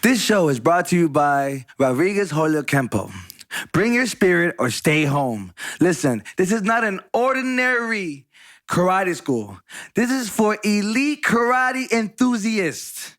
This show is brought to you by Rodriguez Holat Kempo. Bring your spirit or stay home. Listen, this is not an ordinary karate school. This is for elite karate enthusiasts.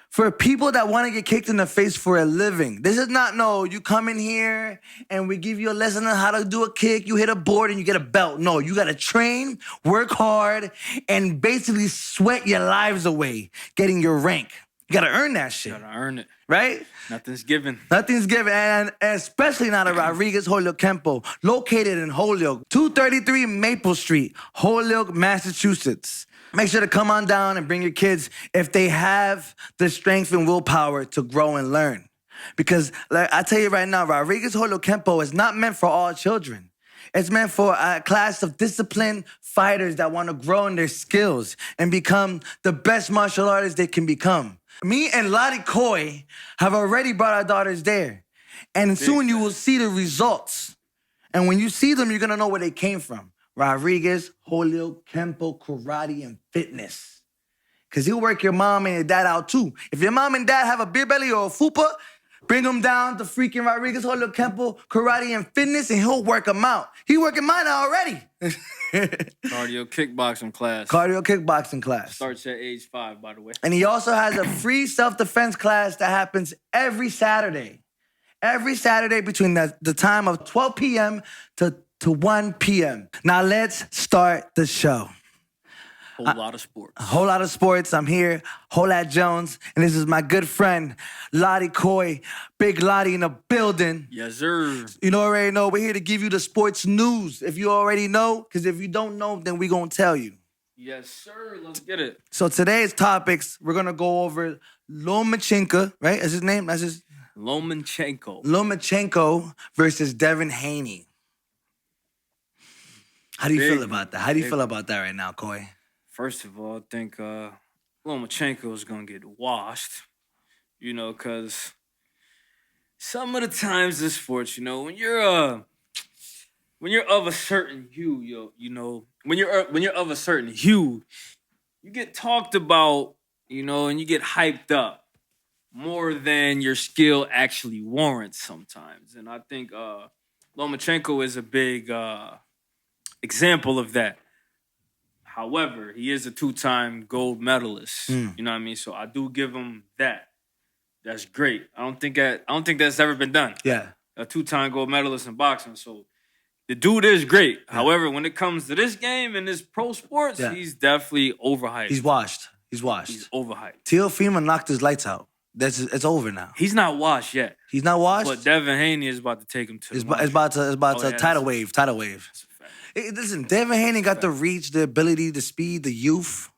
For people that want to get kicked in the face for a living. This is not, no, you come in here and we give you a lesson on how to do a kick, you hit a board and you get a belt. No, you got to train, work hard, and basically sweat your lives away getting your rank. You got to earn that shit. You got to earn it. Right? Nothing's given. Nothing's given, and especially not at Rodriguez Holat Kempo, located in Holyoke, 233 Maple Street, Holyoke, Massachusetts. Make sure to come on down and bring your kids if they have the strength and willpower to grow and learn. Because like I tell you right now, Rodriguez Holat Kempo is not meant for all children. It's meant for a class of disciplined fighters that want to grow in their skills and become the best martial artists they can become. Me and Lawddyy Coy have already brought our daughters there. And soon you will see the results. And when you see them, you're going to know where they came from. Rodriguez, Holat Kempo, Karate, and Fitness. Because he'll work your mom and your dad out too. If your mom and dad have a beer belly or a fupa, bring them down to freaking Rodriguez, Holat Kempo, Karate, and Fitness, and he'll work them out. He working mine out already. Cardio kickboxing class. Cardio kickboxing class. Starts at age 5, by the way. And he also has a free self-defense class that happens every Saturday. Every Saturday between the time of 12 p.m. to 1 p.m. Now let's start the show. Holat of Sports. Holat of Sports. I'm here, Holat Jonez, and this is my good friend, Lawddyy Coy. Big Lawddyy in the building. Yes, sir. You already know, we're here to give you the sports news. If you already know, because if you don't know, then we're going to tell you. Yes, sir. Let's get it. So today's topics, we're going to go over Lomachenko, right? Is his name? That's his... Lomachenko versus Devin Haney. How do you feel about that? How do you feel about that right now, Coy? First of all, I think Lomachenko is going to get washed, because some of the times in sports, when you're of a certain hue, when you're of a certain hue, you get talked about, and you get hyped up more than your skill actually warrants sometimes. And I think Lomachenko is a big example of that. However, he is a 2-time gold medalist. You know what I mean? So I do give him that. That's great. I don't think that's ever been done. Yeah. A 2-time gold medalist in boxing. So the dude is great. Yeah. However, when it comes to this game and this pro sports, he's definitely overhyped. He's washed. He's overhyped. Teofimo knocked his lights out. It's over now. He's not washed yet. He's not washed? But Devin Haney is about to take him to It's about to tidal wave. Listen, Devin Haney got the reach, the ability, the speed, the youth.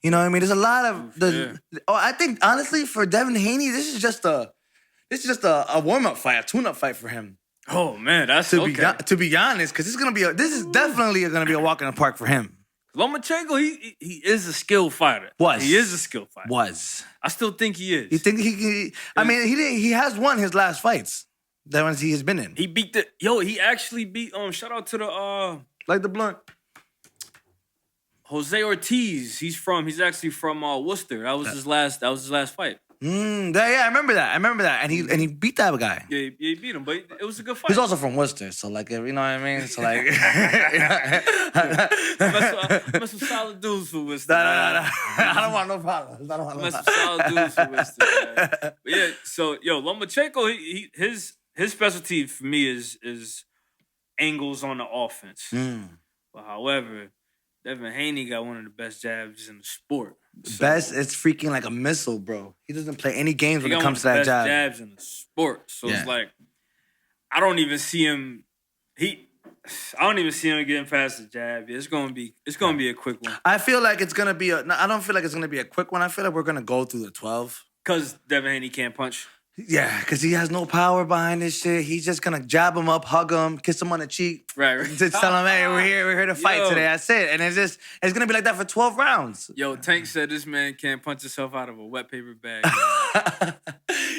You know what I mean? There's a lot of I think honestly for Devin Haney, this is just a warm-up fight, a tune-up fight for him. Oh man, that's to be honest, because this is definitely gonna be a walk in the park for him. Lomachenko, he is a skilled fighter. He is a skilled fighter. I still think he is. You think he I mean, he has won his last fights. That ones he has been in. He beat he actually beat shout out to the like the blunt. Jose Ortiz. He's actually from Worcester. That was his last fight. I remember that. And he beat that guy. Yeah, he beat him, but it was a good fight. He's also from Worcester, so like, you know what I mean? So like mess with solid dudes for Worcester. No. I don't want no problems. Mess with solid dudes for Worcester, man. But yeah, so Lomachenko, his specialty for me is angles on the offense. But however, Devin Haney got one of the best jabs in the sport. So, it's freaking like a missile, bro. He doesn't play any games when it comes to that jab. Jabs in the sport. So it's like, I don't even see him getting past the jab. It's gonna be a quick one. I feel like it's gonna be I don't feel like it's gonna be a quick one. I feel like we're gonna go through the 12. Because Devin Haney can't punch. Yeah, because he has no power behind this shit. He's just gonna jab him up, hug him, kiss him on the cheek. Right. Just tell him, hey, we're here to fight today. That's it. And it's gonna be like that for 12 rounds. Yo, Tank said this man can't punch himself out of a wet paper bag.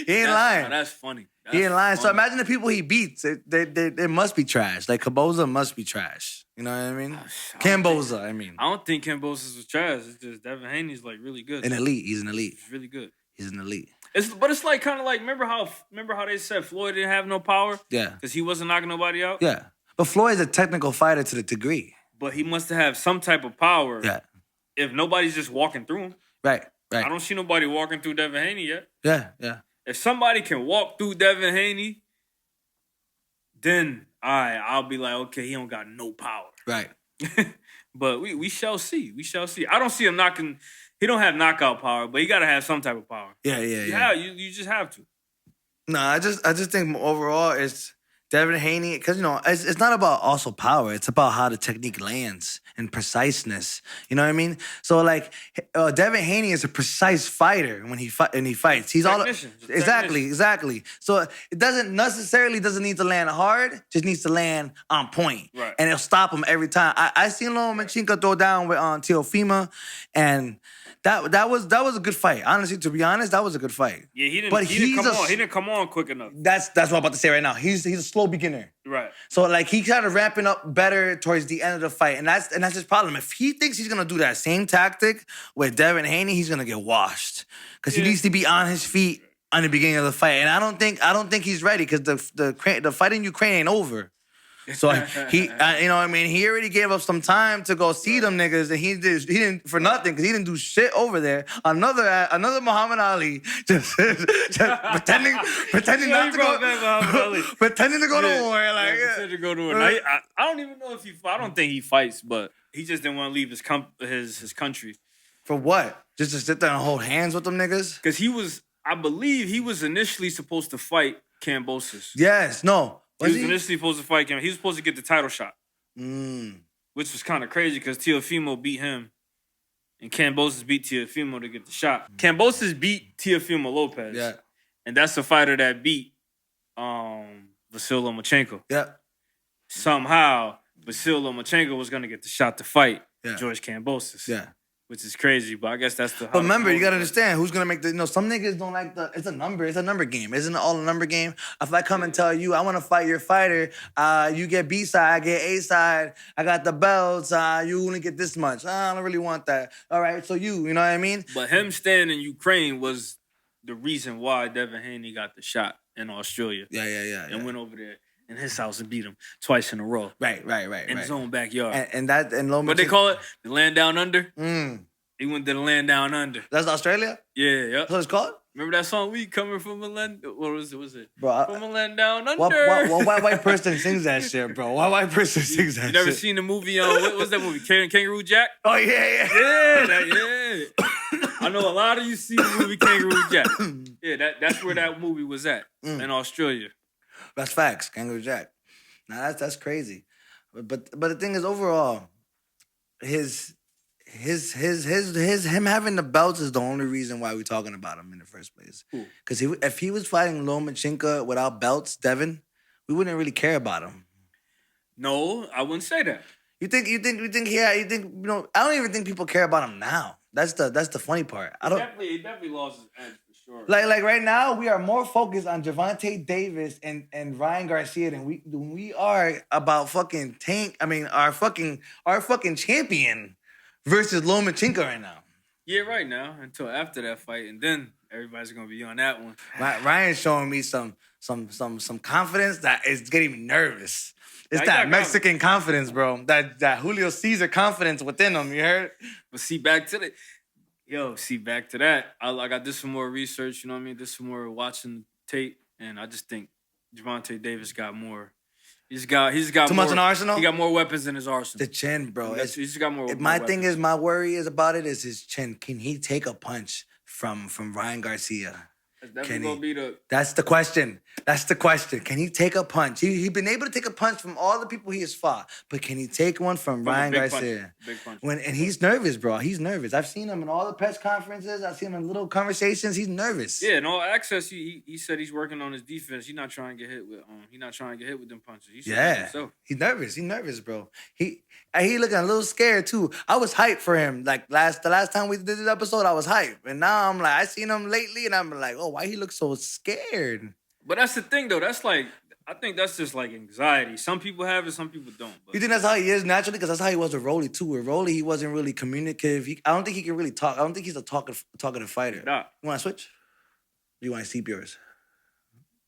He ain't lying. That's funny. He ain't lying. So imagine the people he beats. They must be trash. Like Kamboza must be trash. You know what I mean? Kamboza, I mean. I don't think Kamboza was trash. It's just Devin Haney's like really good. An elite. He's an elite. He's really good. He's an elite. But it's like kind of like remember how they said Floyd didn't have no power? Yeah. Because he wasn't knocking nobody out? Yeah. But Floyd's a technical fighter to the degree. But he must have some type of power. Yeah. If nobody's just walking through him. Right. I don't see nobody walking through Devin Haney yet. Yeah. If somebody can walk through Devin Haney, then I'll be like, okay, he don't got no power. Right. But we shall see. We shall see. I don't see him knocking. He don't have knockout power, but he got to have some type of power. Yeah. You just have to. No, I just think overall it's Devin Haney, because, it's not about also power. It's about how the technique lands and preciseness. You know what I mean? So, like, Devin Haney is a precise fighter when he fights. He's exactly. So it doesn't need to land hard. Just needs to land on point. Right. And it'll stop him every time. I seen Loma throw down with Teofimo, and that was a good fight. Honestly, to be honest, that was a good fight. Yeah, he didn't come on quick enough. That's what I'm about to say right now. He's a slow beginner. Right. So like he kind of ramping up better towards the end of the fight, and that's his problem. If he thinks he's gonna do that same tactic with Devin Haney, he's gonna get washed because he needs to be on his feet on the beginning of the fight. And I don't think he's ready because the fight in Ukraine ain't over. So he, you know what I mean? He already gave up some time to go see them niggas, and he didn't for nothing because he didn't do shit over there. Another Muhammad Ali just pretending not to go, pretending to go to war. Like pretending to go to war. I don't even know if I don't think he fights, but he just didn't want to leave his country. For what? Just to sit there and hold hands with them niggas? Because I believe he was initially supposed to fight Kambosos. Yes, no. He was initially supposed to fight him. He was supposed to get the title shot. Which was kind of crazy because Teofimo beat him. And Kambosos beat Teofimo to get the shot. Kambosos beat Teofimo Lopez. Yeah. And that's the fighter that beat Vasyl Lomachenko. Yeah. Somehow, Vasyl Lomachenko was going to get the shot to fight George Kambosos. Yeah. Which is crazy, but I guess that's the... But remember, you got to understand who's going to make the... some niggas don't like it's a number game. Isn't it all a number game? If I come and tell you, I want to fight your fighter, you get B side, I get A side, I got the belts, you only get this much. I don't really want that. All right, so you know what I mean? But him staying in Ukraine was the reason why Devin Haney got the shot in Australia. Yeah. And went over there in his house and beat him twice in a row. Right. In his own backyard. And Loma... What they call it? The land down under? He went to the land down under. That's Australia? Yeah. That's what it's called? Remember that song? We coming from a land... What was it? Bro, from a land down under. What white person sings that shit, bro? What white person sings that shit? You never seen the movie, what was that movie? Kangaroo Jack? Oh, yeah. Yeah. I know a lot of you see the movie Kangaroo Jack. Yeah, that's where that movie was at, in Australia. That's facts, Kangaroo Jack. Nah, that's crazy. But the thing is, overall, him having the belts is the only reason why we're talking about him in the first place. Because if he was fighting Lomachenko without belts, Devin, we wouldn't really care about him. No, I wouldn't say that. You think I don't even think people care about him now. That's the funny part. He definitely lost his edge for sure. Like right now, we are more focused on Gervonta Davis and Ryan Garcia than we are about fucking Tank. I mean, our fucking champion versus Lomachenko right now. Yeah, right now until after that fight, and then everybody's gonna be on that one. Ryan's showing me some confidence that is getting me nervous. It's that Mexican confidence, bro. That Julio Cesar confidence within him. You heard? But see, back to that. I got this some more research. You know what I mean? This some more watching the tape, and I just think Gervonta Davis got more. He's got too much in the arsenal. He got more weapons in his arsenal. The chin, bro. He's got more. My more thing weapons. is, my worry is about it is his chin. Can he take a punch from Ryan Garcia? That's the question. Can he take a punch? He's been able to take a punch from all the people he has fought, but can he take one from Ryan Garcia? Big punch. And he's nervous, bro. He's nervous. I've seen him in all the press conferences. I've seen him in little conversations. He's nervous. Yeah, in all access, he said he's working on his defense. He's not trying to get hit with them punches. He's nervous, bro. He looking a little scared too. I was hyped for him. Like the last time we did this episode, I was hyped, and now I'm like, I seen him lately, and I'm like, oh, why he looks so scared? But that's the thing, though. That's like, I think that's just like anxiety. Some people have it, some people don't. But... You think that's how he is naturally? Because that's how he was with Rolly, too. With Rolly, he wasn't really communicative. I don't think he can really talk. I don't think he's a talkative fighter. Nah. You want to switch? You want to keep yours?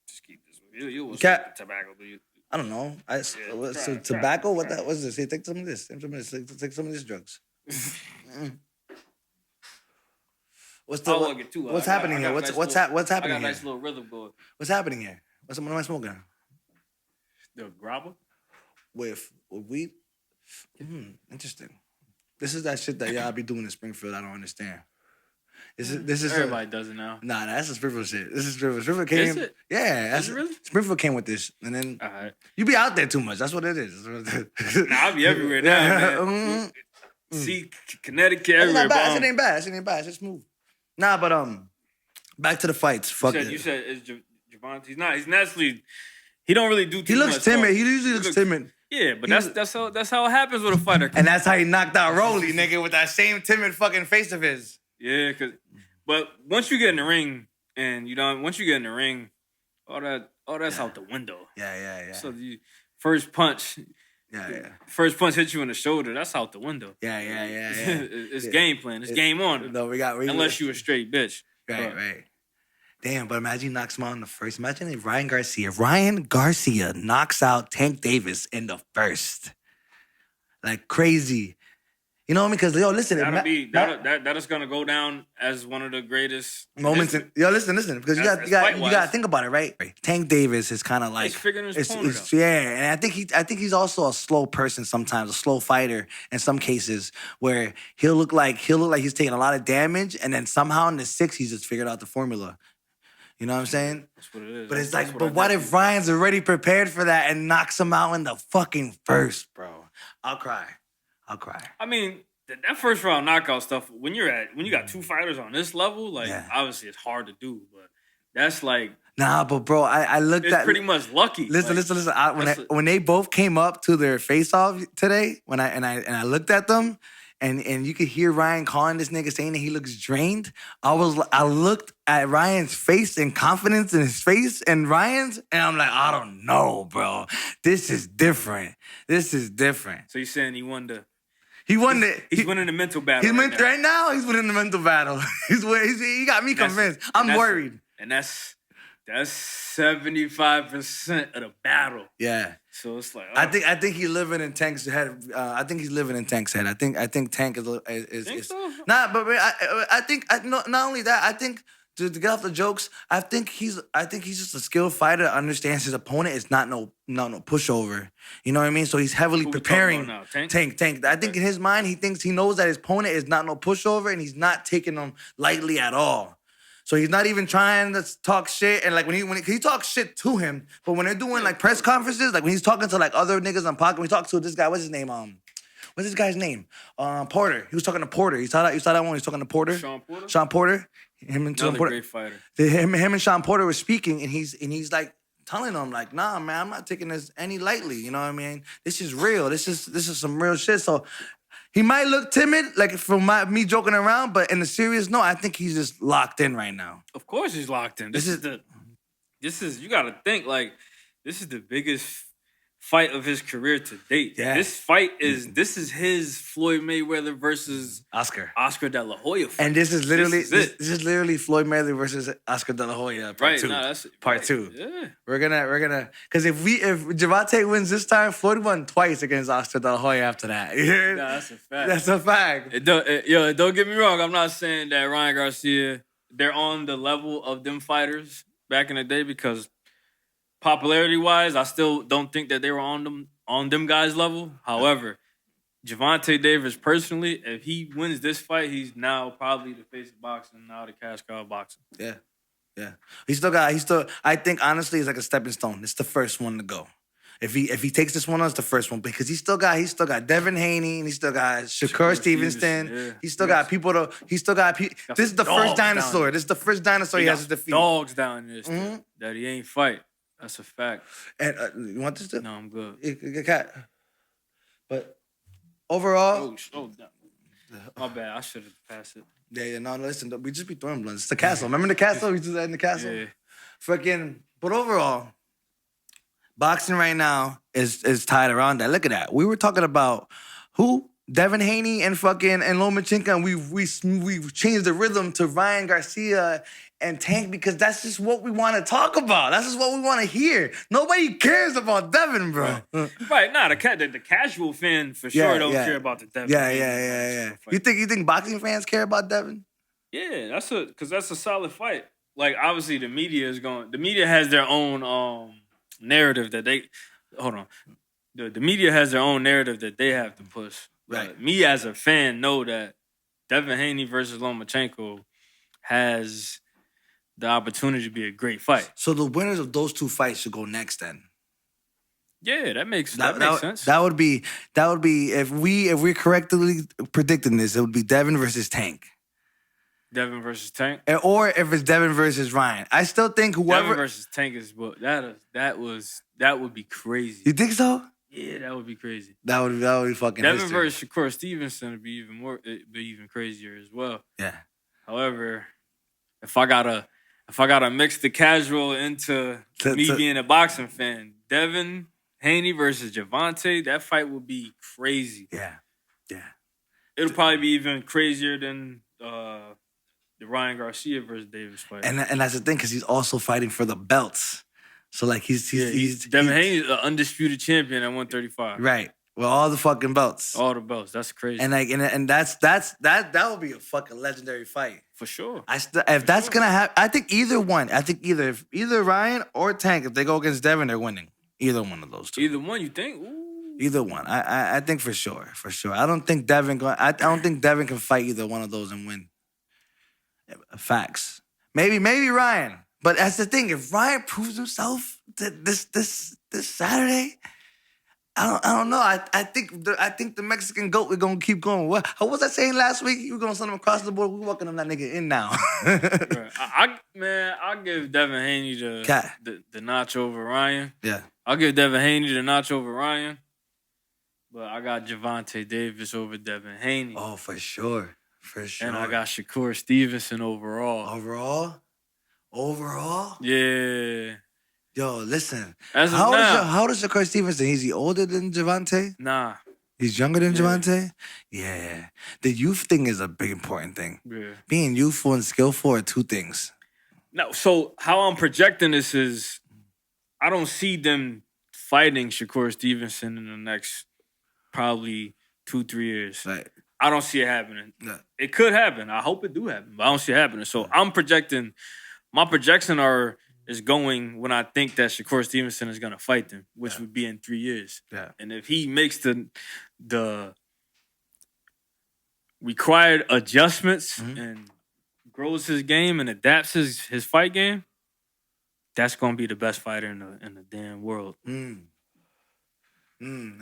Just keep this one. You will Cat. tobacco, but you. I don't know. So tobacco? What that? What's this? Hey, take some of this. Take some of these drugs. What's happening here? What's happening here? I got a here? nice little rhythm going. What's happening here? What am I smoking? The grabber? With weed? Interesting. This is that shit that y'all be doing in Springfield. I don't understand. This is Everybody does it now. Nah, that's the Springfield shit. This is Springfield. Springfield came. Is it? Yeah. Is it really? Springfield came with this, and then you be out there too much. That's what it is. Nah, I be everywhere now, man. See, Connecticut, everywhere. That shit ain't bad. That shit ain't bad. It's just smooth. Nah, but back to the fights. Fuck it. You said it's Javante. He's naturally. He don't really do too much. He looks timid. He usually looks timid. Yeah, but that's how it happens with a fighter. And that's how he knocked out Rolly, nigga, with that same timid fucking face of his. Yeah, but once you get in the ring, all that's out the window. Yeah. So the first punch. Yeah. First punch hits you in the shoulder. That's out the window. Yeah. It's game plan. It's game on. No, unless you a straight bitch. Right. Damn, but imagine he knocks him out in the first. Imagine if Ryan Garcia knocks out Tank Davis in the first. Like crazy. You know what I mean? Because, listen. That is going to go down as one of the greatest moments. Listen. Because you got to think about it, right? Tank Davis is kind of like. He's figuring his opponent out. Yeah, and I think he's also a slow person sometimes, a slow fighter in some cases, where he'll look like he's taking a lot of damage, and then somehow in the sixth, he's just figured out the formula. You know what I'm saying? That's what it is. But it's like, but what if Ryan's already prepared for that and knocks him out in the fucking first, bro? I'll cry. I mean, that first round knockout stuff, when you got two fighters on this level, obviously it's hard to do, but that's like... Nah, but bro, I looked at... It's pretty much lucky. Listen. When they both came up to their face-off today, when I looked at them, and you could hear Ryan calling this nigga saying that he looks drained, I looked at Ryan's face and confidence in his face and Ryan's, and I'm like, I don't know, bro. This is different. So you're saying he won the... He's winning the mental battle. Right now, he's winning the mental battle. He got me convinced. I'm worried. And that's 75% of the battle. Yeah. So it's like I think he's living in Tank's head. I think Tank is think so? Nah, but I think not only that. I think to get off the jokes, I think he's just a skilled fighter that understands his opponent is not no pushover. You know what I mean? So he's heavily preparing Tank. I think in his mind, he knows that his opponent is not no pushover, and he's not taking them lightly at all. So he's not even trying to talk shit. And like when he talks shit to him, but when they're doing like press conferences, like when he's talking to like other niggas on podcast, when he talks to this guy, what's his name? What's this guy's name? Porter. He was talking to Porter. You saw that one? He was talking to Porter. Sean Porter. Him and Sean Porter. Great fighter. Him and Sean Porter were speaking, and he's like telling them like, nah, man, I'm not taking this any lightly. You know what I mean? This is real. This is some real shit. So he might look timid, like from me joking around, but in the serious note, I think he's just locked in right now. Of course he's locked in. This is you gotta think, like, this is the biggest fight of his career to date. Yeah. This is his Floyd Mayweather versus Oscar De La Hoya fight. And this is literally Floyd Mayweather versus Oscar De La Hoya part two. Part two. Yeah. We're gonna because if Javante wins this time, Floyd won twice against Oscar De La Hoya after that. No, that's a fact. That's a fact. Don't get me wrong. I'm not saying that Ryan Garcia, they're on the level of them fighters back in the day, because popularity-wise, I still don't think that they were on them guys' level. However, Javante Davis, personally, if he wins this fight, he's now probably the face of boxing, now the cash cow of boxing. Yeah. I think honestly it's like a stepping stone. It's the first one to go. If he takes this one on, it's the first one, because he still got Devin Haney, and he still got Shakur Stevenson. Yeah. He still got people This is the first dinosaur. This is the first dinosaur he has to defeat. Dogs down there that he ain't fight. That's a fact. And you want this to? No, I'm good. Cat. But overall, my bad. I should have passed it. Yeah. No, listen. We just be throwing blunts. It's the castle. Remember the castle? We just had in the castle. Yeah. But overall, boxing right now is tied around that. Look at that. We were talking about who? Devin Haney and Loma, and we changed the rhythm to Ryan Garcia and Tank because that's just what we want to talk about. That's just what we want to hear. Nobody cares about Devin, bro. Right, nah, the casual fan for sure don't care about the Devin. Yeah. You think boxing fans care about Devin? Yeah, that's a solid fight. Like obviously the media has their own narrative that they hold on. The media has their own narrative that they have to push. Right. But me as a fan know that Devin Haney versus Lomachenko has the opportunity to be a great fight. So the winners of those two fights should go next then. Yeah, that makes sense. That would be if we're correctly predicting this, it would be Devin versus Tank. Devin versus Tank, or if it's Devin versus Ryan. I still think whoever Devin versus Tank is that would be crazy. You think so? Yeah, that would be crazy. That would be fucking Devin history. versus Shakur Stevenson would be even crazier as well. Yeah. However, if I gotta mix the casual into me being a boxing fan, Devin Haney versus Gervonta, that fight would be crazy. Yeah. It'll probably be even crazier than the Ryan Garcia versus Davis fight. And that's the thing, because he's also fighting for the belts. So like he's Devin Haney's an undisputed champion at 135. Right. With all the fucking belts. All the belts. That's crazy. And like and that would be a fucking legendary fight. For sure. If that's gonna happen, I think either one. I think either Ryan or Tank, if they go against Devin, they're winning. Either one of those two. Either one, you think? Ooh. Either one. I think for sure. I don't think Devin can fight either one of those and win. Facts. Maybe Ryan. But that's the thing. If Ryan proves himself this Saturday, I don't know. I think the Mexican goat is gonna keep going. What was I saying last week? You were gonna send him across the board. We're walking that nigga in now. Right. I'll give Devin Haney the notch over Ryan. Yeah. I'll give Devin Haney the notch over Ryan. But I got Gervonta Davis over Devin Haney. Oh, for sure. And I got Shakur Stevenson overall. Overall? Yeah. Yo, listen. How does Shakur Stevenson? Is he older than Gervonta? Nah. He's younger than Gervonta? Yeah. The youth thing is a big important thing. Yeah. Being youthful and skillful are two things. No, so how I'm projecting this is I don't see them fighting Shakur Stevenson in the next probably 2-3 years. Right. I don't see it happening. No. It could happen. I hope it do happen, but I don't see it happening. So I'm projecting. My projection is going when I think that Shakur Stevenson is going to fight them, which would be in 3 years. Yeah. And if he makes the required adjustments and grows his game and adapts his fight game, that's going to be the best fighter in the damn world.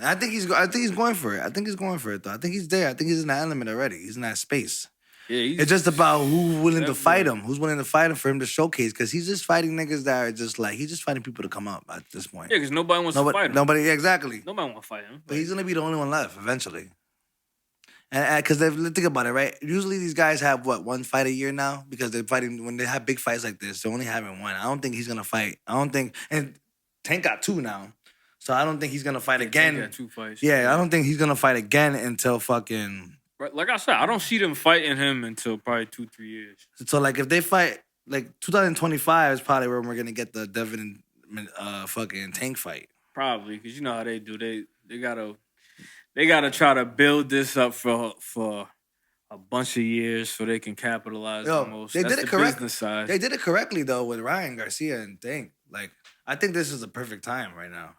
I think he's going for it. I think he's going for it though. I think he's there. I think he's in that element already. He's in that space. Yeah, it's just about who's willing to fight him. Who's willing to fight him for him to showcase? Because he's just fighting niggas that are just like, he's just fighting people to come up at this point. Yeah, because nobody wants to fight him. Nobody, exactly. Nobody wants to fight him. But he's gonna be the only one left eventually. And because think about it, right? Usually these guys have one fight a year now because they're fighting when they have big fights like this. They're only having one. I don't think he's gonna fight. And Tank got 2 now. So I don't think he's gonna fight again. Tank got 2 fights. Yeah, I don't think he's gonna fight again until fucking. Like I said, I don't see them fighting him until probably 2-3 years. So like if they fight, like 2025 is probably where we're gonna get the Devin fucking Tank fight. Probably, because you know how they do. They gotta try to build this up for a bunch of years so they can capitalize the most. They That's did it the correct. business side. They did it correctly though with Ryan Garcia and Tank. Like I think this is the perfect time right now.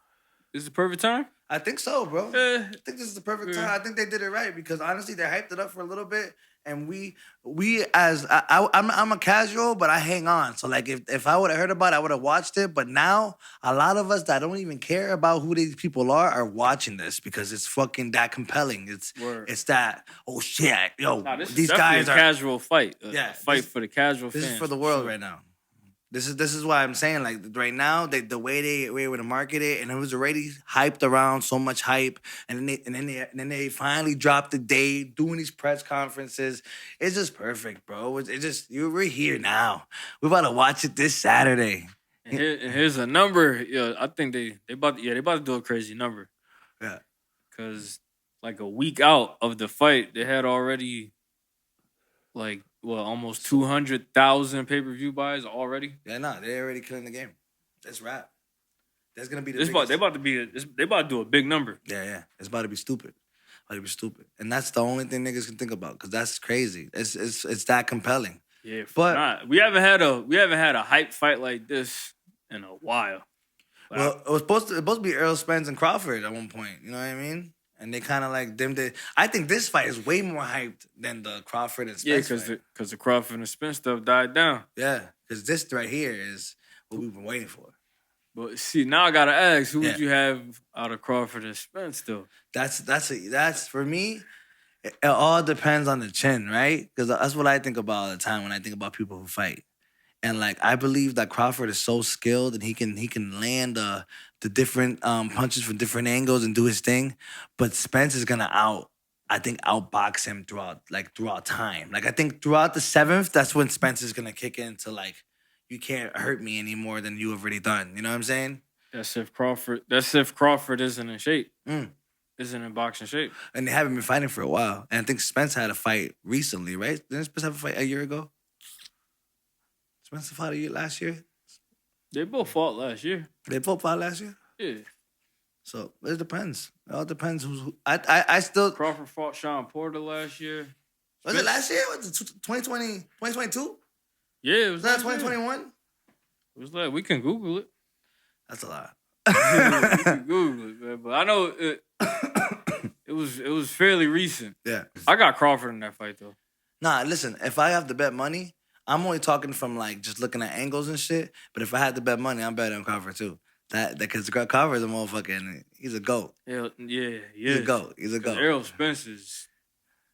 This is the perfect time? I think so, bro. I think this is the perfect time. I think they did it right because honestly, they hyped it up for a little bit, and I'm a casual, but I hang on. So like, if I would have heard about it, I would have watched it. But now, a lot of us that don't even care about who these people are watching this because it's fucking that compelling. It's that shit, these guys are casual fight. Fight for the casual. This fans, is for the world right now. This is why I'm saying, like, right now, the way they were able to market it, and it was already hyped around, so much hype, and then they finally dropped the date, doing these press conferences. It's just perfect, bro. We're here now. We're about to watch it this Saturday. And here's a number. Yeah, I think they about to do a crazy number. Yeah. Because like a week out of the fight, they had already like almost 200,000 pay-per-view buys already. Yeah, no, they're already killing the game. That's rap. That's gonna be the They biggest. they about to do a big number. Yeah. It's about to be stupid. And that's the only thing niggas can think about because that's crazy. It's that compelling. Yeah, but we haven't had a hype fight like this in a while. Well, it was supposed to be Earl Spence and Crawford at one point. You know what I mean? And they kind of like dimmed it. I think this fight is way more hyped than the Crawford and Spence. Yeah, because the Crawford and Spence stuff died down. Yeah, because this right here is what we've been waiting for. But see, now I gotta ask, who would you have out of Crawford and Spence though? That's for me. It all depends on the chin, right? Because that's what I think about all the time when I think about people who fight. And like I believe that Crawford is so skilled and he can land the different punches from different angles and do his thing. But Spence is gonna outbox him throughout time. Like I think throughout the 7th, that's when Spence is gonna kick into like, you can't hurt me any more than you have already done. You know what I'm saying? That's if Crawford isn't in shape. Isn't in boxing shape. And they haven't been fighting for a while. And I think Spence had a fight recently, right? Didn't Spence have a fight a year ago? Spence fought last year? They both fought last year. They both fought last year? Yeah. So it depends. It all depends who's who. I still... Crawford fought Sean Porter last year. Was it last year? Was it 2020, 2022? Yeah, it was that 2021? It was like, we can Google it. That's a lot. We can Google it, man. But I know it was fairly recent. Yeah. I got Crawford in that fight, though. Nah, listen, if I have to bet money, I'm only talking from like just looking at angles and shit. But if I had to bet money, I'm betting on Crawford too. Because Crawford is a motherfucking, he's a GOAT. Yeah. He's a GOAT. He's a GOAT. Errol Spence is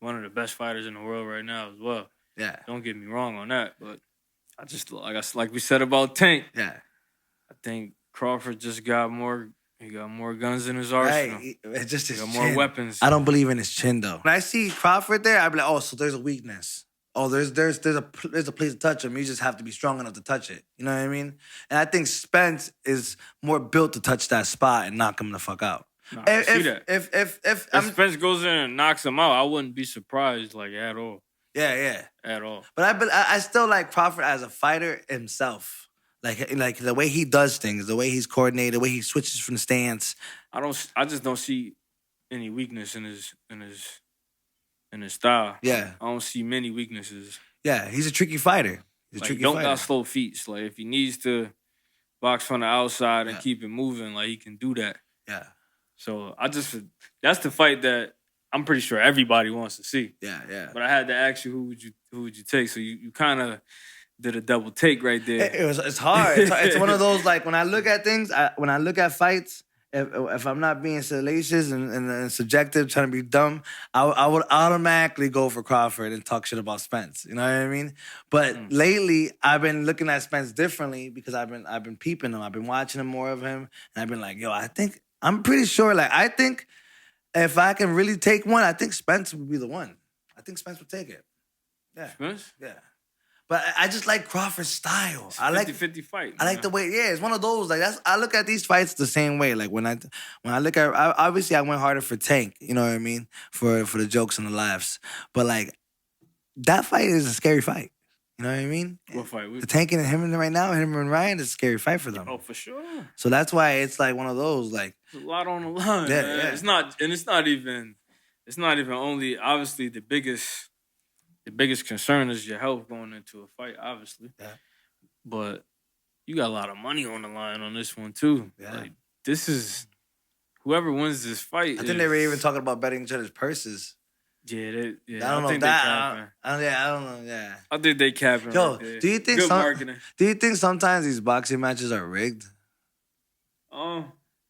one of the best fighters in the world right now as well. Yeah. Don't get me wrong on that, but I just like we said about Tank. Yeah. I think Crawford just got more. He got more guns in his arsenal. Right. It's just his got chin. more weapons. I don't believe in his chin though. When I see Crawford there, I'd be like, oh, so there's a weakness. Oh, there's a place to touch him. You just have to be strong enough to touch it. You know what I mean? And I think Spence is more built to touch that spot and knock him the fuck out. No, I see that. If Spence goes in and knocks him out, I wouldn't be surprised like at all. Yeah. At all. But I still like Crawford as a fighter himself. Like the way he does things, the way he's coordinated, the way he switches from the stance. I just don't see any weakness in his style. Yeah. I don't see many weaknesses. Yeah, he's a tricky fighter. He's a tricky don't fighter. got slow feet. Like if he needs to box from the outside and keep it moving, like he can do that. Yeah. So that's the fight that I'm pretty sure everybody wants to see. Yeah. But I had to ask you who would you take? So you kind of did a double take right there. It's hard. It's one of those like when I look at things, when I look at fights, if I'm not being salacious and subjective, trying to be dumb, I would automatically go for Crawford and talk shit about Spence. You know what I mean? But lately, I've been looking at Spence differently because I've been peeping him. I've been watching him more of him, and I've been like, yo, I'm pretty sure. Like, I think if I can really take one, I think Spence would be the one. I think Spence would take it. Yeah. Spence? Yeah. But I just like Crawford's style. It's a 50-50 fight. I like the way, it's one of those. Like I look at these fights the same way. Like when I look at, obviously I went harder for Tank. You know what I mean? For the jokes and the laughs. But like that fight is a scary fight. You know what I mean? What fight? The Tank and him right now, him and Ryan is a scary fight for them. Oh, for sure. So that's why it's like one of those. Like there's a lot on the line. Yeah, man. Yeah. It's not even only obviously the biggest concern is your health going into a fight, obviously. Yeah. But you got a lot of money on the line on this one, too. Yeah. Like, this is... Whoever wins this fight I think they were even talking about betting each other's purses. Yeah. I don't know that. I don't know, yeah. I think they capping. Yo, right do you think good marketing. Do you think sometimes these boxing matches are rigged?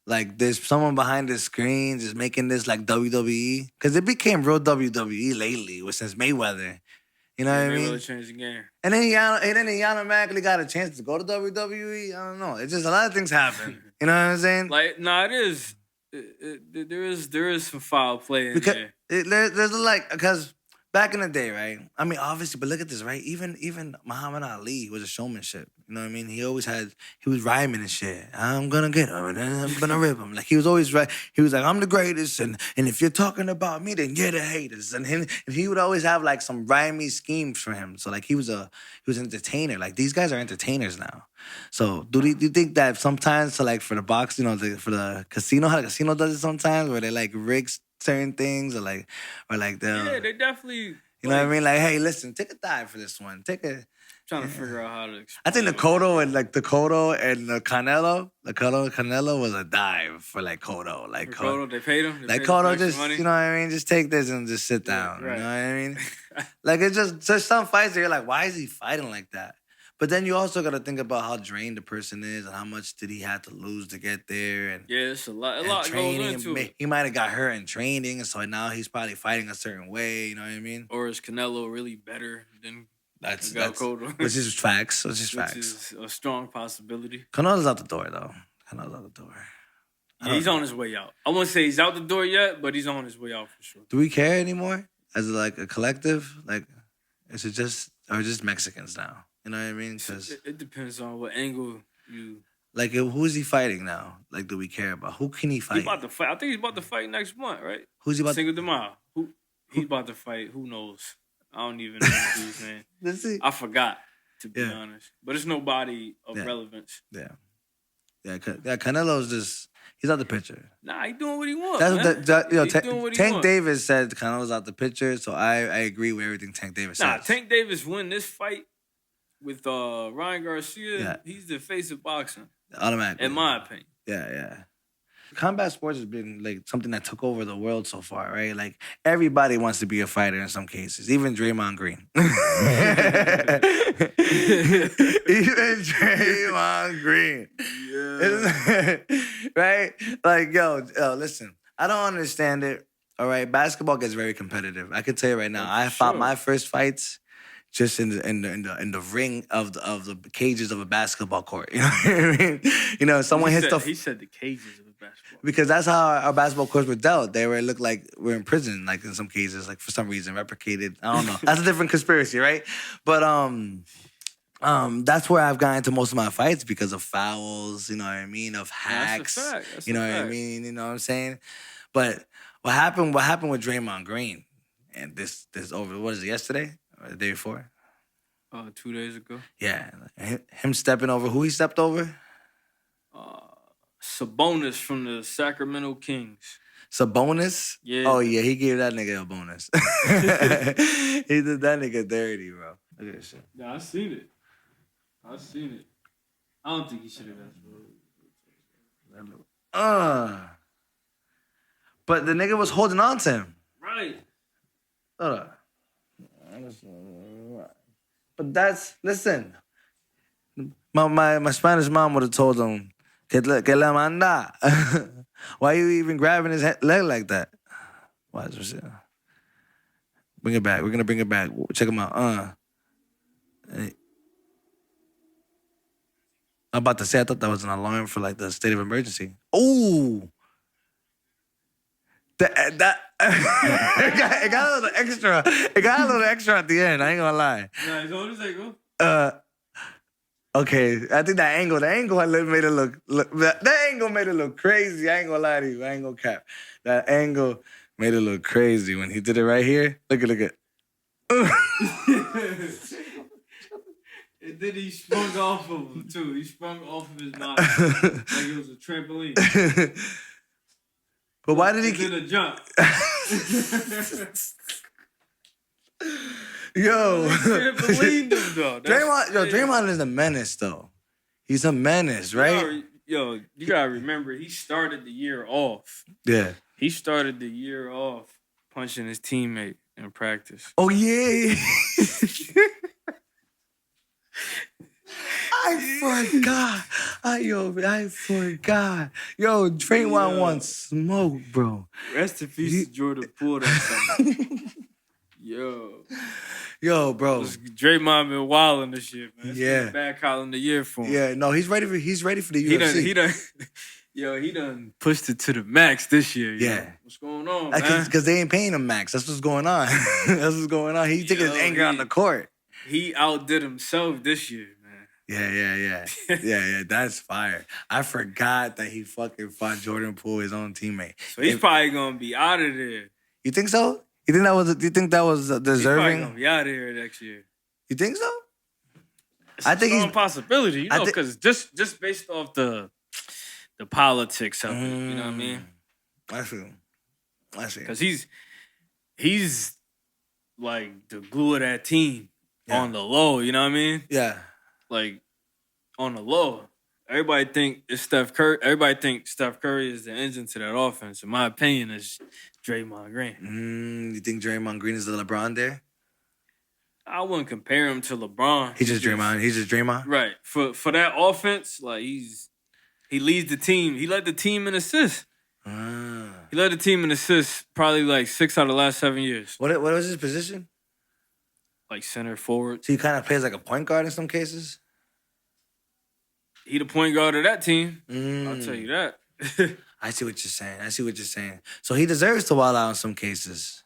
Like there's someone behind the screen just making this like WWE? Because it became real WWE lately since Mayweather. You know what I mean? Mayweather changed the game. And then he automatically got a chance to go to WWE. I don't know. It's just a lot of things happen. You know what I'm saying? Like, it is. There is some foul play in there. There's like, because back in the day, right? I mean, obviously, but look at this, right? Even Muhammad Ali was a showmanship. You know what I mean? He was rhyming and shit. I'm gonna get him and then I'm gonna rip him. Like he was always right. He was like, I'm the greatest, and if you're talking about me, then you're the haters. And he would always have like some rhymey schemes for him. So like he was an entertainer. Like these guys are entertainers now. So do you think that sometimes for the box, for the casino, how the casino does it sometimes, where they like rig certain things or like Yeah, they definitely. you know what I mean? Like, hey, listen, take a dive for this one. Trying to figure out how to explain I think the Cotto and the Canelo was a dive for like Cotto. Like Cotto, they paid him. Like Cotto just, money. You know what I mean? Just take this and just sit down. Right. You know what I mean? Like it's just some fights that you're like, why is he fighting like that? But then you also got to think about how drained the person is and how much did he have to lose to get there. And yeah, it's a lot goes into it. He might have got hurt in training, so now he's probably fighting a certain way. You know what I mean? Or is Canelo really better than that's Cotto? Which is facts. Which is a strong possibility. Canelo's out the door, though. Canelo's out the door. Yeah, he's on his way out. I won't say he's out the door yet, but he's on his way out for sure. Do we care anymore as like a collective? Like, is it just Mexicans now? You know what I mean? Because it depends on what angle you... Like, who's he fighting now? Like, do we care about? Who can he fight? He's about to fight. I think he's about to fight next month, right? Who's he about Cinco de Mayo. He's about to fight. Who knows? I don't even know who's man. Let's see. I forgot, to be honest. But it's nobody of relevance. Yeah. Canelo's just... He's out the picture. Nah, he's doing what he wants, Tank Davis said Canelo's out the picture, so I agree with everything Tank Davis says. Nah, Tank Davis win this fight with Ryan Garcia, he's the face of boxing. Automatically. In my opinion. Yeah. Combat sports has been like something that took over the world so far, right? Like everybody wants to be a fighter in some cases, even Draymond Green. Even Draymond Green. Yeah. Right? Like, yo, listen, I don't understand it. All right, basketball gets very competitive. I can tell you right now, I fought my first fights just in the ring of the cages of a basketball court. You know what I mean? You know, someone hits the... He said the cages of a basketball. Because that's how our basketball courts were dealt. It looked like we're in prison, like in some cases, like for some reason, replicated. I don't know. That's a different conspiracy, right? But that's where I've gotten into most of my fights because of fouls, you know what I mean, of hacks. That's a fact. That's you know what I mean? You know what I'm saying? But what happened with Draymond Green? And this over, what is it, yesterday? Or the day before? 2 days ago. Yeah. Him stepping over. Who he stepped over? Sabonis from the Sacramento Kings. Sabonis? Yeah. Oh, yeah. He gave that nigga a bonus. He did that nigga dirty, bro. Look at this shit. Yeah, I seen it. I don't think he should have done. But the nigga was holding on to him. Right. Hold up. But listen. My Spanish mom would have told him, que la manda. Why are you even grabbing his leg like that? Watch this shit. Bring it back. We're going to bring it back. Check him out. I'm about to say, I thought that was an alarm for like the state of emergency. Ooh. It got a little extra. It got a little extra at the end. I ain't gonna lie. Nah, it's always like, go. Okay. I think that angle made it look. That angle made it look crazy. I ain't gonna lie to you. I ain't gonna cap. That angle made it look crazy when he did it right here. Look at. And then he sprung off of him too. He sprung off of his body like it was a trampoline. But why did he did a jump? Yo. I can't believe him, though. Draymond is a menace, though. He's a menace, right? You gotta remember, he started the year off. Yeah. He started the year off punching his teammate in practice. Oh, yeah. I forgot. I forgot. Yo, Draymond wants smoke, bro. Rest in peace to Jordan Poole. Yo, bro. Draymond been wilding this shit, man. It's yeah. been a bad calling the year for him. Yeah, no, he's ready for the UFC. Yo, he done pushed it to the max this year. Yeah. What's going on, man? Because they ain't paying him max. That's what's going on. That's what's going on. He taking his anger on the court. He outdid himself this year, man. Yeah. That's fire. I forgot that he fucking fought Jordan Poole, his own teammate. So he's probably gonna be out of there. You think so? You think that was deserving? He's probably gonna be out of here next year. You think so? It's a strong possibility, you know, because just based off the politics of it, you know what I mean? I see. Because he's like the glue of that team on the low, you know what I mean? Yeah. Like on the low. Everybody think it's Steph Curry. Everybody think Steph Curry is the engine to that offense. In my opinion, it's Draymond Green. You think Draymond Green is the LeBron there? I wouldn't compare him to LeBron. He's just Draymond. He's just Draymond. Right. For that offense, like he leads the team. He led the team in assists. He led the team in assists probably like 6 out of the last 7 years. What was his position? Like center forward. So he kind of plays like a point guard in some cases? He the point guard of that team. I'll tell you that. I see what you're saying. So he deserves to wild out in some cases.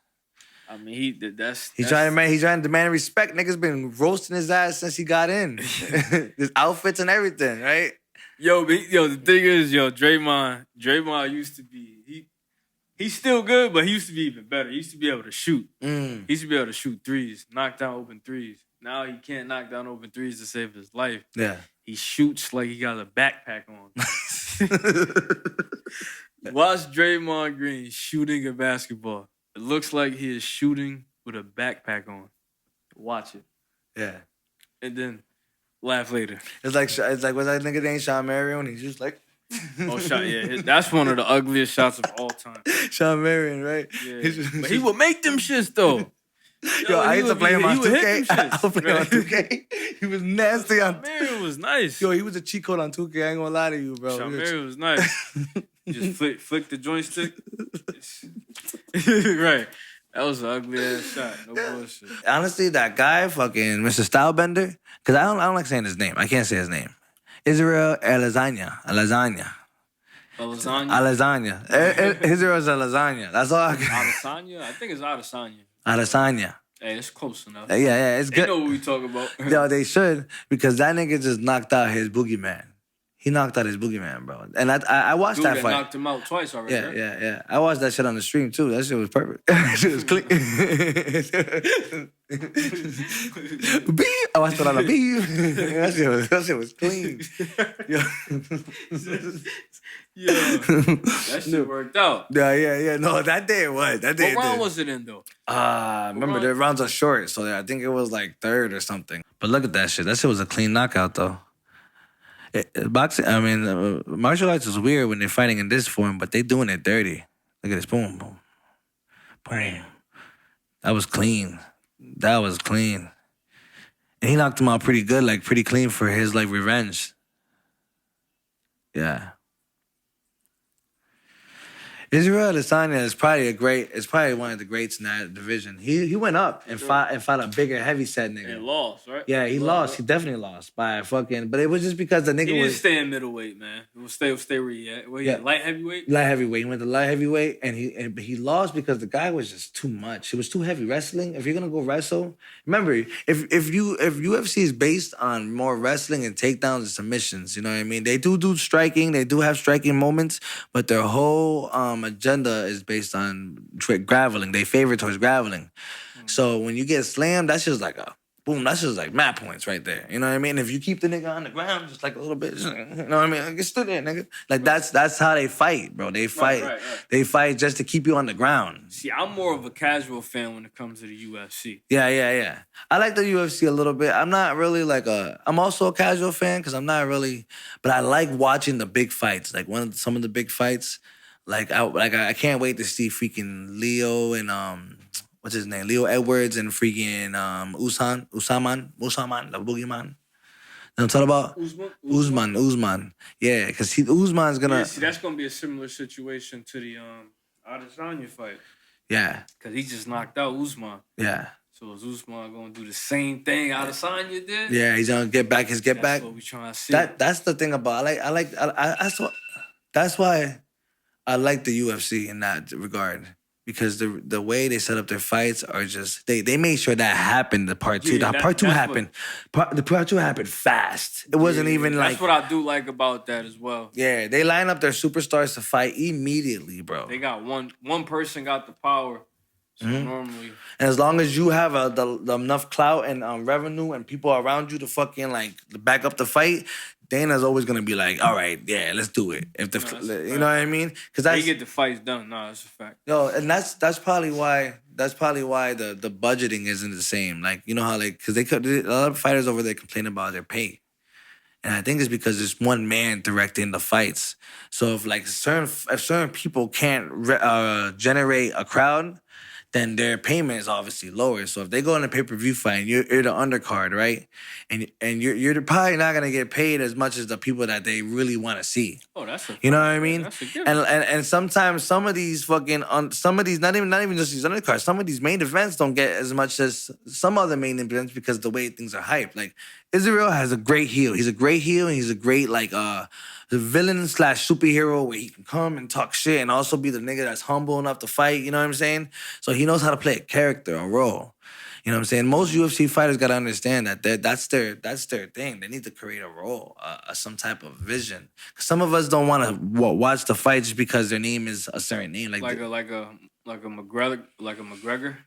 I mean, he's trying to demand respect. Niggas been roasting his ass since he got in. His outfits and everything, right? Yo, the thing is, Draymond used to be he's still good, but he used to be even better. He used to be able to shoot. He used to be able to shoot threes, knock down open threes. Now he can't knock down open threes to save his life. Yeah. He shoots like he got a backpack on. Watch Draymond Green shooting a basketball. It looks like he is shooting with a backpack on. Watch it. Yeah. And then laugh later. It's like what's that nigga named Sean Marion? He's just like that's one of the ugliest shots of all time. Sean Marion, right? Yeah. But he would make them shits though. Yo, I used to play him on 2K. I was playing on 2K. He was nasty on. Marion was nice. Yo, he was a cheat code on 2K. I ain't gonna lie to you, bro. Sean Marion was nice. Just flick the joystick. Right. That was an ugly ass shot. No bullshit. Honestly, that guy, fucking Mr. StyleBender, because I don't like saying his name. I can't say his name. Israel Lasagna. Israel's a lasagna. That's all I can. Adesanya? I think it's Adesanya. Adesanya. Hey, it's close enough. Yeah, it's good. They know what we talking about. Yo, they should, because that nigga just knocked out his boogeyman. He knocked out his boogeyman, bro. And I watched that fight. Knocked him out twice already. Yeah. I watched that shit on the stream too. That shit was perfect. That shit was clean. I watched it on the beef. That shit was clean. That shit worked out. Yeah. No, that day it was. That day. What round was it in though? Remember the rounds are short, so I think it was like third or something. But look at that shit. That shit was a clean knockout though. Martial arts is weird when they're fighting in this form, but they doing it dirty. Look at this, boom, boom, boom. That was clean. And he knocked him out pretty good, like pretty clean for his like revenge. Yeah. Israel Adesanya is probably one of the greats in that division. He went up and fought a bigger heavy-set nigga. And lost, right? Yeah, he lost. He definitely lost by a fucking. But it was just because the nigga he didn't stay in middleweight, man. We'll stay where he at. Light heavyweight? Light heavyweight. He went to light heavyweight, and he lost because the guy was just too much. He was too heavy wrestling. If you're gonna go wrestle, remember if UFC is based on more wrestling and takedowns and submissions, you know what I mean? They do striking. They do have striking moments, but their whole agenda is based on graveling. They favor towards graveling. So when you get slammed, that's just like a boom. That's just like mad points right there. You know what I mean? If you keep the nigga on the ground just like a little bit, you know what I mean? Like, get stood there, nigga. Like that's how they fight, bro. They fight. Right. They fight just to keep you on the ground. See, I'm more of a casual fan when it comes to the UFC. Yeah. I like the UFC a little bit. I'm not really I'm also a casual fan because I'm not really, but I like watching the big fights. Like some of the big fights. I can't wait to see freaking Leo and what's his name? Leo Edwards and freaking Usman, the boogeyman. You know what I'm talking about? Usman. Yeah, because Usman's gonna. Yeah, see, that's gonna be a similar situation to the Adesanya fight. Yeah. Because he just knocked out Usman. Yeah. So is Usman gonna do the same thing Adesanya did? Yeah, he's gonna get back his get back. That's what we trying to see. That's the thing about I saw. That's why I like the UFC in that regard. Because the way they set up their fights are just they made sure that happened. The part two, Yeah, the part two that's happened. The part two happened fast. It wasn't even like that's what I do like about that as well. yeah. They line up their superstars to fight immediately, bro. They got one person got the power. So normally, And as long as you have the enough clout and revenue and people around you to fucking like back up the fight, Dana's always gonna be like, all right, yeah, let's do it. If you know what I mean? Because they get the fights done. No, that's a fact. Yo, and that's probably why the budgeting isn't the same. Like you know how like because a lot of fighters over there complain about their pay, and I think it's because there's one man directing the fights. So if certain people can't generate a crowd, then their payment is obviously lower. So if they go in a pay-per-view fight and you're the undercard, right? And you're probably not gonna get paid as much as the people that they really want to see. Oh, that's a you know what I mean? That's a gift. And sometimes some of these fucking some of these not even just these undercards, some of these main events don't get as much as some other main events because the way things are hyped. Like Israel has a great heel. He's a great heel and he's a great the villain / superhero where he can come and talk shit and also be the nigga that's humble enough to fight, you know what I'm saying? So he knows how to play a character, a role. You know what I'm saying? Most UFC fighters got to understand that that's their thing. They need to create a role, some type of vision. Some of us don't want to watch the fight just because their name is a certain name. Like a McGregor.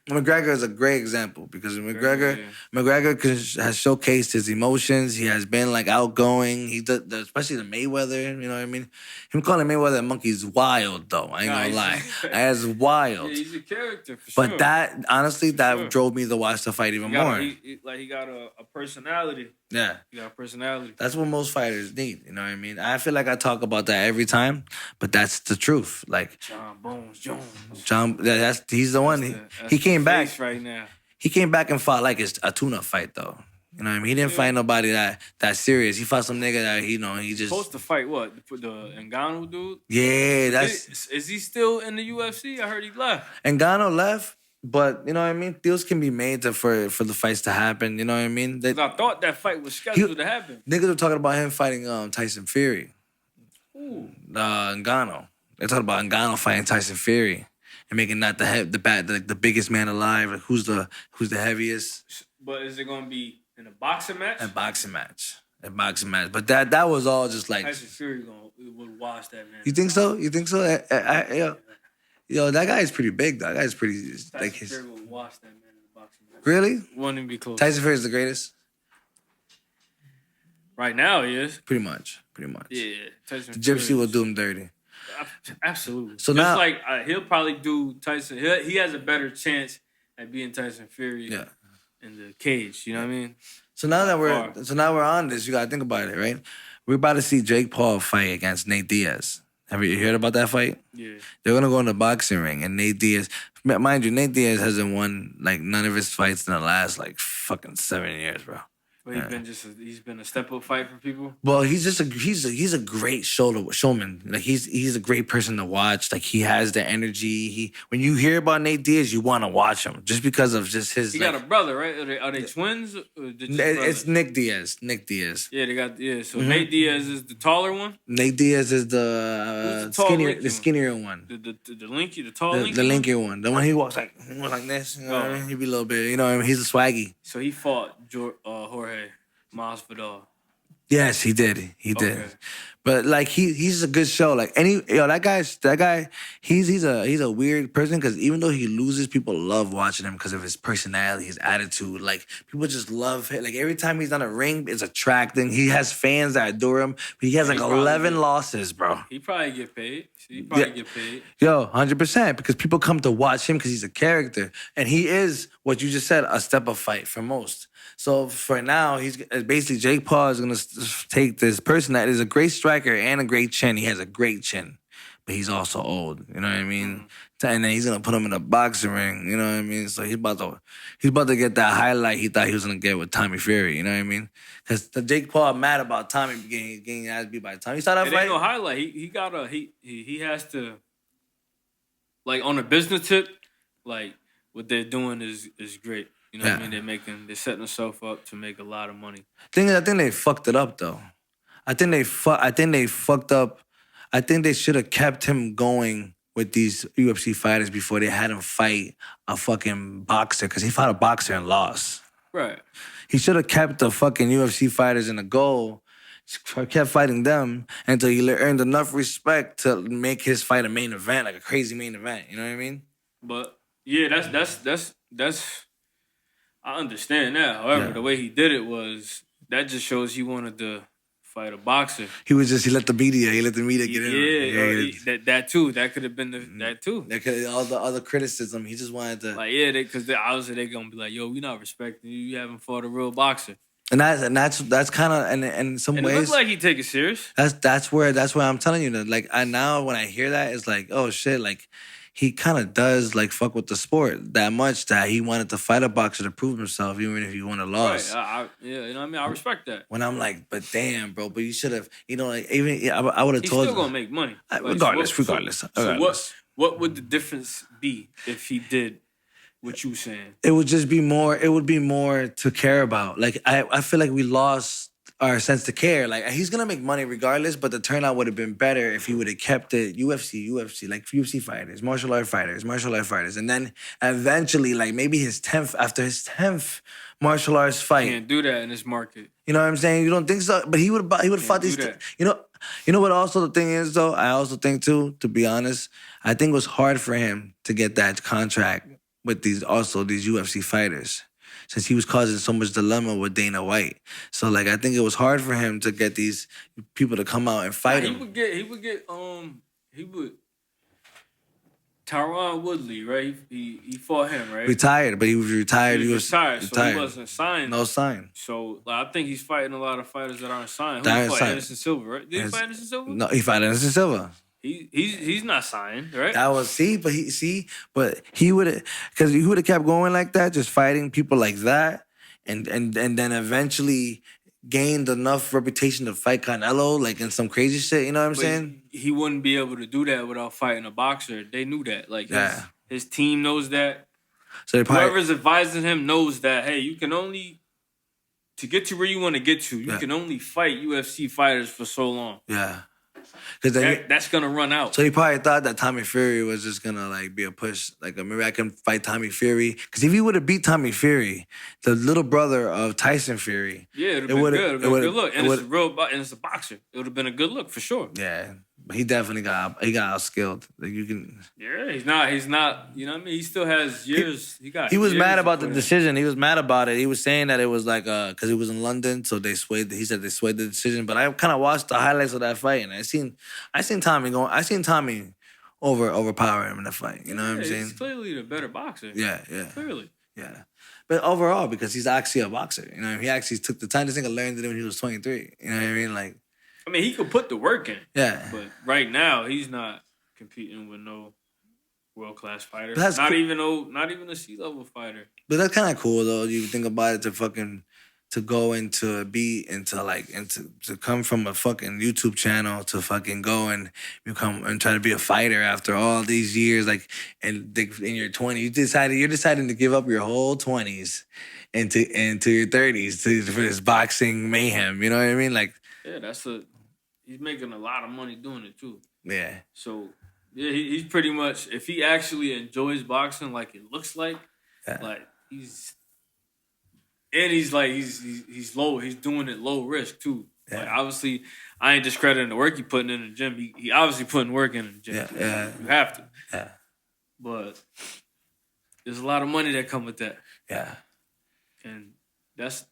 McGregor is a great example because McGregor has showcased his emotions. He has been like outgoing. He does, especially the Mayweather. You know what I mean? Him calling Mayweather a monkey is wild, though. I ain't gonna lie, that's wild. Yeah, he's a character for sure. But that honestly, drove me to watch the fight even more. He got a personality. Yeah. He got a personality. That's what most fighters need. You know what I mean? I feel like I talk about that every time, but that's the truth. Like John Bones Jones. He's the one. He came back right now. He came back and fought like it's a tune-up fight though. You know what I mean? He didn't fight nobody that serious. He fought some nigga that he just supposed to fight what? The Ngannou dude? Yeah, is he still in the UFC? I heard he left. Ngannou left. But, you know what I mean? Deals can be made for the fights to happen. You know what I mean? I thought that fight was scheduled to happen. Niggas were talking about him fighting Tyson Fury. Ooh. Ngannou. They're talking about Ngannou fighting Tyson Fury and making that the biggest man alive. Like who's the heaviest? But is it gonna be in a boxing match? A boxing match. But that was all just like Tyson Fury would wash that man. You think so? Yo, that guy is pretty big, though. That guy's pretty... Tyson Fury will wash that man in the boxing match. Really? Won't even be close. Tyson Fury is the greatest? Right now, he is. Pretty much. Yeah. Tyson the Gypsy will do him dirty. Absolutely. So just now... like he'll probably do Tyson... He has a better chance at being Tyson Fury in the cage. You know what I mean? So now we're on this. You got to think about it, right? We're about to see Jake Paul fight against Nate Diaz. Have you heard about that fight? Yeah. They're going to go in the boxing ring, and Nate Diaz... Mind you, Nate Diaz hasn't won, like, none of his fights in the last, like, fucking 7 years, bro. But he's been a step-up fight for people? Well, he's a great showman. Like, he's a great person to watch. Like, he has the energy. When you hear about Nate Diaz, you want to watch him just because of just his... He got a brother, right? Are they twins? Or it's Nick Diaz. Yeah, they got... Yeah, so Nate Diaz is the taller one? Nate Diaz is the skinnier one. The lanky, the tall lanky? The lankier one. The one he walks like this. You know what I mean? He be a little bit... You know what I mean? He's a swaggy. So he fought Jorge Masvidal. Yes, he did. Okay. But like he's a good show. Like that guy, he's a weird person because even though he loses, people love watching him because of his personality, his attitude. Like people just love him. Like every time he's on a ring, it's attracting. He has fans that adore him. But he has like 11 losses, bro. He probably get paid. Yo, 100%, because people come to watch him because he's a character. And he is, what you just said, a step-up fight for most. So for now, he's basically Jake Paul is going to take this person that is a great striker and a great chin. He has a great chin, but he's also old. You know what I mean? And then he's going to put him in a boxing ring. You know what I mean? So he's about to get that highlight he thought he was going to get with Tommy Fury. You know what I mean? Because Jake Paul mad about Tommy getting his ass beat by Tommy. You saw that fight? Ain't no highlight. He has to, like on a business tip, like what they're doing is great. You know what I mean? They're setting themselves up to make a lot of money. I think they fucked it up though. I think they fucked up. I think they should have kept him going with these UFC fighters before they had him fight a fucking boxer, because he fought a boxer and lost. Right. He should have kept the fucking UFC fighters in the goal, kept fighting them until he earned enough respect to make his fight a main event, like a crazy main event. You know what I mean? But yeah, that's I understand that. However, the way he did it was that just shows he wanted to fight a boxer. He let the media get in. Yeah, that too. That could have been that too. All the other criticism, he just wanted to because obviously they're gonna be like, yo, we not respecting you. You haven't fought a real boxer. And that's kind of and in some ways it looks like he take it serious. That's where I'm telling you that, like, I now when I hear that, it's like, oh shit, like he kind of does like fuck with the sport that much that he wanted to fight a boxer to prove himself, even if he won a loss. Right. You know what I mean? I respect that. When I'm like, but damn, bro, but you should have, like, even I would have told. He's still gonna make money, regardless. So what would the difference be if he did what you saying? It would just be more. It would be more to care about. Like I feel like we lost our sense to care. Like, he's gonna make money regardless, but the turnout would have been better if he would have kept it UFC, like UFC fighters, martial art fighters, and then eventually, like maybe after his 10th martial arts fight. Can't do that in this market. You know what I'm saying? You don't think so? But he would fought these. You know what? Also, the thing is though, I also think too, to be honest, I think it was hard for him to get that contract with these UFC fighters, since he was causing so much dilemma with Dana White. So, like, I think it was hard for him to get these people to come out and fight him. He would Tyron Woodley, right? He fought him, right? Retired, but he was retired. He was retired, so he wasn't signed. No sign. So, like, I think he's fighting a lot of fighters that aren't signed. Who fought Anderson Silva, right? Did he fight Anderson Silva? No, he fought Anderson Silva. He's not signed, right? That was but he would, because he would have kept going like that, just fighting people like that, and then eventually gained enough reputation to fight Canelo, like in some crazy shit. You know what I'm saying? He wouldn't be able to do that without fighting a boxer. They knew that. Like his team knows that. So whoever's advising him knows that. Hey, you can only to get to where you want to get to. You can only fight UFC fighters for so long. Yeah. That's gonna run out. So he probably thought that Tommy Fury was just gonna like be a push. Like, maybe I can fight Tommy Fury. Because if he would have beat Tommy Fury, the little brother of Tyson Fury, it would have been a good look. And it's a boxer. It would have been a good look for sure. Yeah, but he definitely got outskilled. Like, you can. Yeah, he's not. You know what I mean? He still has years. He was mad about the decision. He was mad about it. He was saying that it was like because he was in London, so they swayed. He said they swayed the decision. But I kind of watched the highlights of that fight, and I seen Tommy overpower him in the fight. You know what I'm saying? He's clearly the better boxer. Yeah. Clearly. Yeah. But overall, because he's actually a boxer. You know, he actually took the time. This nigga learned it when he was 23. You know what I mean? Like, I mean, he could put the work in. Yeah. But right now, he's not competing with no world-class fighter. Not even a C-level fighter. But that's kind of cool, though. You think about it, to go into to come from a fucking YouTube channel to fucking go and become and try to be a fighter after all these years, like, and in your 20s, you're deciding to give up your whole 20s into your 30s for this boxing mayhem. You know what I mean? Like, yeah, he's making a lot of money doing it too. Yeah. So yeah, he's pretty much, if he actually enjoys boxing like it looks like, like he's low. He's doing it low risk too. Yeah. Like, obviously, I ain't discrediting the work he putting in the gym. He obviously putting work in the gym. Yeah. You have to. Yeah. But there's a lot of money that come with that. Yeah. And that's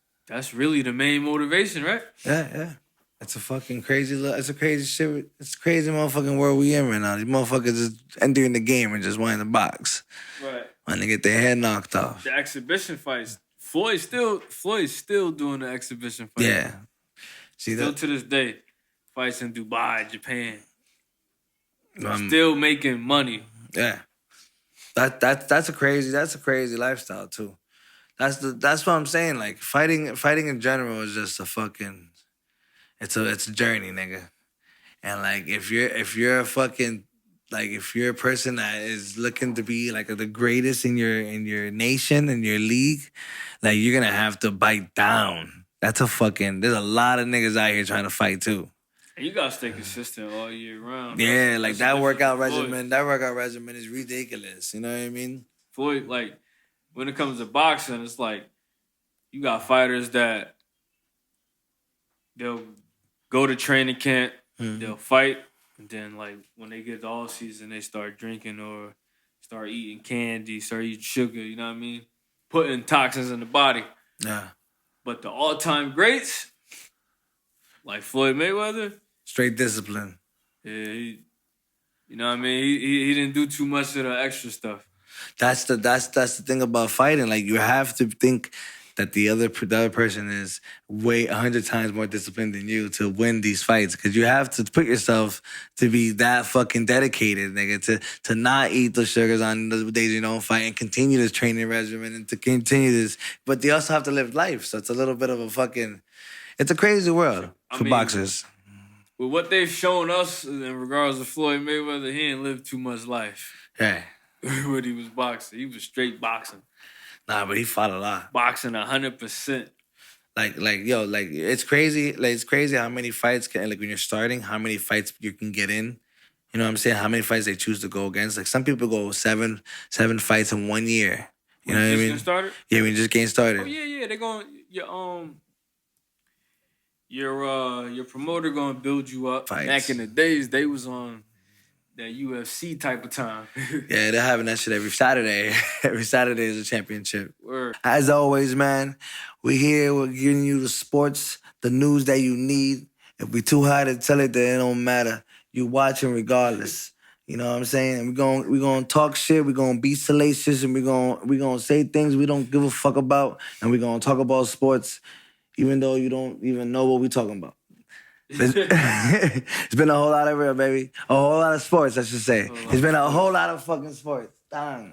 really the main motivation, right? Yeah. It's a fucking crazy. It's a crazy shit. It's a crazy motherfucking world we in right now. These motherfuckers just entering the game and just wanting to box. Right. When they get their head knocked off. The exhibition fights. Floyd's still doing the exhibition fight. Yeah. Still to this day, fights in Dubai, Japan. Still making money. Yeah. That's a crazy lifestyle too. That's what I'm saying. Like, fighting in general is just a fucking. It's a journey, nigga. And like, if you're a fucking, like, if you're a person that is looking to be like the greatest in your nation, in your league, like, you're gonna have to bite down. There's a lot of niggas out here trying to fight too. And you gotta stay consistent all year round. Yeah, like That's that the workout difference with Floyd. regimen. That workout regimen is ridiculous. You know what I mean? Floyd, like, when it comes to boxing, it's like you got fighters that they'll go to training camp, they'll fight, and then like when they get to all season, they start drinking or start eating candy, start eating sugar. You know what I mean? Putting toxins in the body. Yeah. But the all-time greats, like Floyd Mayweather, Straight discipline. yeah, you know what I mean? He didn't do too much of the extra stuff. That's the thing about fighting. Like you have to think that the other person is way 100 times more disciplined than you to win these fights, because you have to put yourself to be that fucking dedicated, nigga, to not eat the sugars on the days you don't fight and continue this training regimen and to continue this. But they also have to live life, so it's a little bit of a fucking. It's a crazy world for boxers. With what they've shown us in regards to Floyd Mayweather, he didn't live too much life. Yeah. When he was boxing, he was straight boxing. Nah, but he fought a lot. Boxing 100%. Like it's crazy. Like it's crazy how many fights when you're starting, how many fights you can get in. You know what I'm saying? How many fights they choose to go against. Like some people go seven fights in 1 year. You know what I mean? Started? Yeah, when you just getting started. Oh yeah. They're going your promoter gonna build you up. Fights. Back in the days, they was on that UFC type of time. Yeah, they're having that shit every Saturday. Every Saturday is a championship. Word. As always, man, we're here. We're giving you the sports, the news that you need. If we too high to tell it, then it don't matter. You watching regardless. You know what I'm saying? And we're gonna talk shit. We're gonna be salacious, and we're gonna say things we don't give a fuck about, and we're gonna talk about sports, even though you don't even know what we're talking about. It's been a whole lot of real, baby. A whole lot of sports, I should say. It's been a whole lot of fucking sports. Dang.